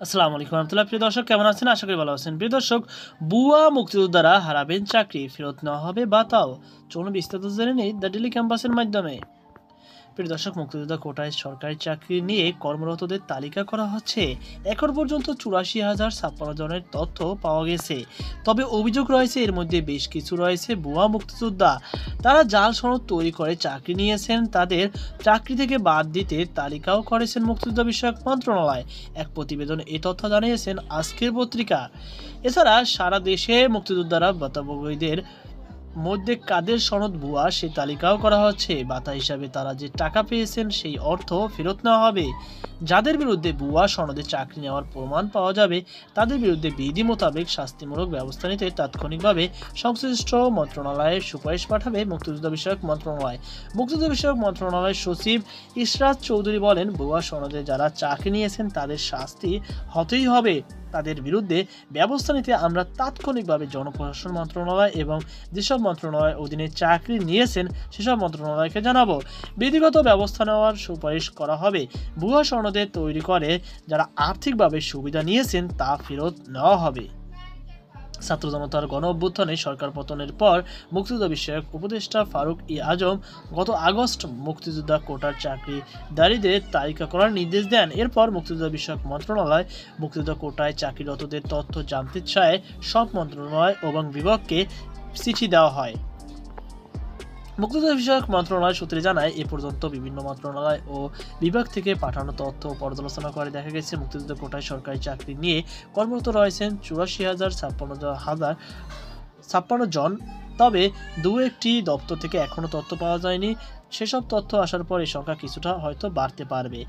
আসসালামু আলাইকুম রহমতুল্লাহ। প্রিয় দর্শক, কেমন আছেন? আশা করি ভালো আছেন। প্রিয় দর্শক, বুয়া মুক্তিযোদ্ধারা হারাবেন চাকরি, ফেরত নেওয়া হবে বাতাও। চলুন বিস্তারিত জেনে নিই দ্য ডেইলি ক্যাম্পাসের মাধ্যমে। প্রিয় দর্শক, মুক্তিযোদ্ধা কোটায় সরকারি চাকরি নিয়ে কর্মরতদের তালিকা করা হচ্ছে। এখন পর্যন্ত ৮৪,০৫৬ জনের তথ্য পাওয়া গেছে। তবে অভিযোগ রয়েছে এর মধ্যে বেশ কিছু রয়েছে ভুয়া মুক্তিযোদ্ধা। তারা জাল সনদ তৈরি করে চাকরি নিয়েছেন। তাদের চাকরি থেকে বাদ দিতে তালিকাও করেছেন মুক্তিযোদ্ধা বিষয়ক মন্ত্রণালয়। এক প্রতিবেদন এই তথ্য জানিয়েছেন আজকের পত্রিকা। এছাড়া সারা দেশে মুক্তিযোদ্ধারা ভাতাভোগীদের মধ্যে কাদের সনদ ভুয়া সে তালিকাও করা হচ্ছে। ভাতা হিসাবে তারা যে টাকা পেয়েছেন সেই অর্থ ফেরত নেওয়া হবে। যাদের বিরুদ্ধে ভুয়া সনদে চাকরি নেওয়ার প্রমাণ পাওয়া যাবে তাদের বিরুদ্ধে বিধি মোতাবেক শাস্তিমূলক ব্যবস্থা নিতে তাৎক্ষণিকভাবে সংশ্লিষ্ট মন্ত্রণালয়ে সুপারিশ পাঠাবে মুক্তিযুদ্ধ বিষয়ক মন্ত্রণালয়। মুক্তিযুদ্ধ বিষয়ক মন্ত্রণালয়ের সচিব ইশরাত চৌধুরী বলেন, ভুয়া সনদে যারা চাকরি নিয়েছেন তাদের শাস্তি হতেই হবে। তাদের বিরুদ্ধে ব্যবস্থা নিতে আমরা তাৎক্ষণিকভাবে জনপ্রশাসন মন্ত্রণালয় এবং যেসব মন্ত্রণালয়ের অধীনে চাকরি নিয়েছেন সেসব মন্ত্রণালয়কে জানাবো। বিধিগত ব্যবস্থা নেওয়ার সুপারিশ করা হবে। ভুয়া সনদে তৈরি করে যারা আর্থিকভাবে সুবিধা নিয়েছেন তা ফেরত নেওয়া হবে। ছাত্র জনতার গণ অভ্যুত্থানে সরকার পতনের পর মুক্তিযুদ্ধ বিষয়ক উপদেষ্টা ফারুক-ই আজম গত আগস্ট মুক্তিযোদ্ধা কোটার চাকরিদারীদের তালিকা করার নির্দেশ দেন। এরপর মুক্তিযুদ্ধ বিষয়ক মন্ত্রণালয় মুক্তিযুদ্ধ কোটায় চাকরিরতদের তথ্য জানতে চায় সব মন্ত্রণালয় এবং বিভাগকে চিঠি দেওয়া হয়। মুক্তিযুদ্ধ বিষয়ক মন্ত্রণালয় সূত্রে জানায়, এ পর্যন্ত বিভিন্ন মন্ত্রণালয় ও বিভাগ থেকে পাঠানো তথ্য পর্যালোচনা করে দেখা গেছে মুক্তিযুদ্ধ কোটায় সরকারি চাকরি নিয়ে কর্মরত রয়েছেন ৮৪,০৫৬ জন। তবে দু একটি দপ্তর থেকে এখনো তথ্য পাওয়া যায়নি। সেসব তথ্য আসার পর এই সংখ্যা কিছুটা হয়তো বাড়তে পারবে।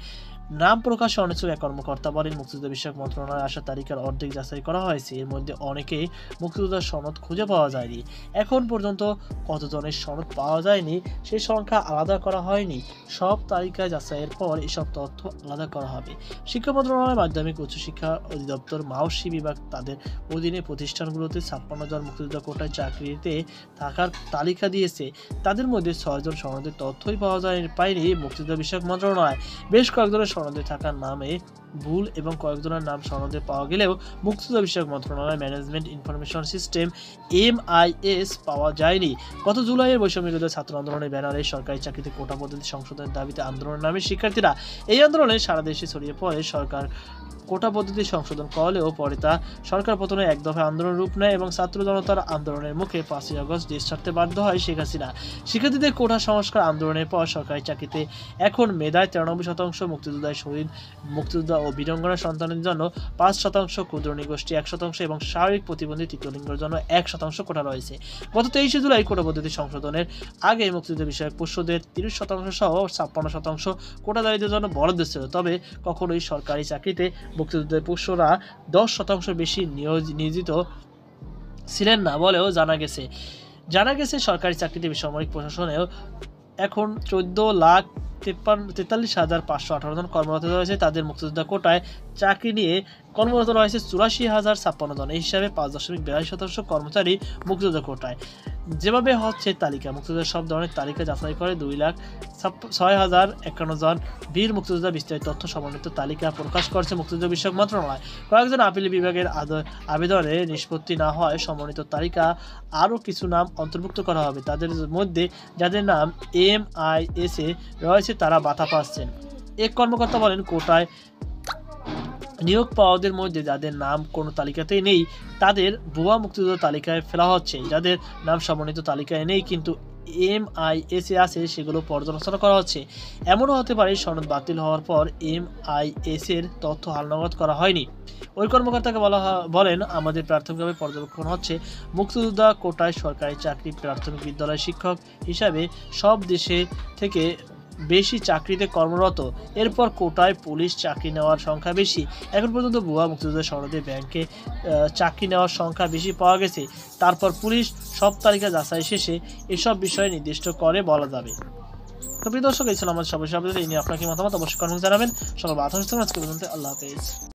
নাম প্রকাশে অনিচ্ছুক এক কর্মকর্তা বলেন, মুক্তিযুদ্ধ বিষয়ক মন্ত্রণালয়ে আসা তালিকার অর্ধেক যাচাই করা হয়েছে। এর মধ্যে অনেকেই মুক্তিযোদ্ধার সনদ খুঁজে পাওয়া যায়নি। এখন পর্যন্ত কতজনের সনদ পাওয়া যায়নি সেই সংখ্যা আলাদা করা হয়নি। সব তালিকা যাচাইয়ের পর এসব তথ্য আলাদা করা হবে। শিক্ষা মন্ত্রণালয় মাধ্যমিক উচ্চশিক্ষা অধিদপ্তর মাওসী বিভাগ তাদের অধীনে প্রতিষ্ঠানগুলোতে ৫৬ জন মুক্তিযোদ্ধা কোটায় চাকরিতে থাকার তালিকা দিয়েছে। তাদের মধ্যে ৬ জন সনদের তথ্যই পাওয়া পায়নি মুক্তিযুদ্ধ বিষয়ক মন্ত্রণালয়। বেশ কয়েকজনের সনদে থাকার নামে ভুল এবং কয়েকজনের নাম সনদে পাওয়া গেলেও মুক্তিযুদ্ধ বিষয়ক মন্ত্রণালয় ম্যানেজমেন্ট ইনফরমেশন সিস্টেম MIS পাওয়া যায়নি। গত জুলাইয়ের বৈষম্য বিরোধী ছাত্র আন্দোলনের ব্যানারে সরকারি চাকরিতে কোটা পদ্ধতি সংশোধনের দাবিতে আন্দোলনের নামে শিক্ষার্থীরা এই আন্দোলনে সারা দেশে ছড়িয়ে পড়ে। সরকার কোটা পদ্ধতি সংশোধন করলেও পরে তা সরকার পতনে এক দফায় আন্দোলন রূপ নেয় এবং ছাত্র জনতার আন্দোলনের মুখে ৫ই আগস্ট দেশ ছাড়তে বাধ্য হয় শেখ হাসিনা। শিক্ষার্থীদের কোটা সংস্কার আন্দোলনের পর সরকারি চাকরিতে এখন মেধায় ৯৩%, মুক্তিযোদ্ধায় শহীদ মুক্তিযোদ্ধা ও বীরাঙ্গনা সন্তানের জন্য ৫%, ক্ষুদ্র নৃগোষ্ঠী ১% এবং শারীরিক প্রতিবন্ধী তৃতীয় লিঙ্গের জন্য ১% কোটা রয়েছে। গত ২৩শে জুলাই কোটা পদ্ধতি সংশোধনের আগে মুক্তিযুদ্ধ বিষয়ক পোষ্যদের ৩০% সহ ৫৬% কোটাধারীদের জন্য বরাদ্দ ছিল। তবে কখনোই সরকারি চাকরিতে মুক্তিযুদ্ধের পোষ্যরা ১০% বেশি নিয়োজিত ছিলেন না বলেও জানা গেছে সরকারি চাকরিতে বেসামরিক প্রশাসনেও এখন ১৪,৪৩,৫১৮ জন কর্মরত রয়েছে। তাদের মুক্তিযোদ্ধা কোটায় চাকরি নিয়ে কর্মরত রয়েছে ৮৪,০৫৬ জন। এই হিসাবে ৫.৮২% কর্মচারী মুক্তিযোদ্ধা কোটায়। যেভাবে হচ্ছে তালিকা, মুক্তিযোদ্ধা সব ধরনের তালিকা যাচাই করে ২,০৬,০৫১ জন বীর মুক্তিযোদ্ধা বিস্তারিত তথ্য সমন্বিত তালিকা প্রকাশ করছে মুক্তিযুদ্ধ বিষয়ক মন্ত্রণালয়। কয়েকজন আপিল বিভাগের আবেদনে নিষ্পত্তি না হয় সমন্বিত তালিকা আরও কিছু নাম অন্তর্ভুক্ত করা হবে। তাদের মধ্যে যাদের নাম MIS এ রয়েছে তারা ভাতা পাচ্ছেন। এক কর্মকর্তা বলেন, কোটায় নিয়োগ পাওয়াদের মধ্যে যাদের নাম কোনো তালিকাতেই নেই তাদের ভুয়া মুক্তিযোদ্ধা তালিকায় ফেলা হচ্ছে। যাদের নাম সমন্বিত তালিকায় নেই কিন্তু MIS এ আছে সেগুলো পর্যালোচনা করা হচ্ছে। এমনও হতে পারে সনদ বাতিল হওয়ার পর MIS এর তথ্য হালনাগাদ করা হয়নি। ওই কর্মকর্তাকে বলেন, আমাদের প্রাথমিকভাবে পর্যবেক্ষণ হচ্ছে মুক্তিযোদ্ধা কোটায় সরকারি চাকরি প্রাথমিক বিদ্যালয়ের শিক্ষক হিসাবে সব দেশে থেকে বেশি চাকরিতে কর্মরত। এরপর কোটায় পুলিশ চাকরি নেওয়ার সংখ্যা বেশি। এখন পর্যন্ত ভুয়া মুক্তিযোদ্ধা সনদে ব্যাংকে চাকরি নেওয়ার সংখ্যা বেশি পাওয়া গেছে। তারপর পুলিশ সব তালিকা যাচাই শেষে এসব বিষয়ে নির্দিষ্ট করে বলা যাবে। তো প্রিয় দর্শক, এই ছিল আমাদের সর্বশেষ আপডেট। এই নিয়ে আপনার কি মতামত অবশ্যই কমেন্টে জানাবেন। সবাই ভালো থাকবেন। আজকে পর্যন্ত আল্লাহ হাফেজ।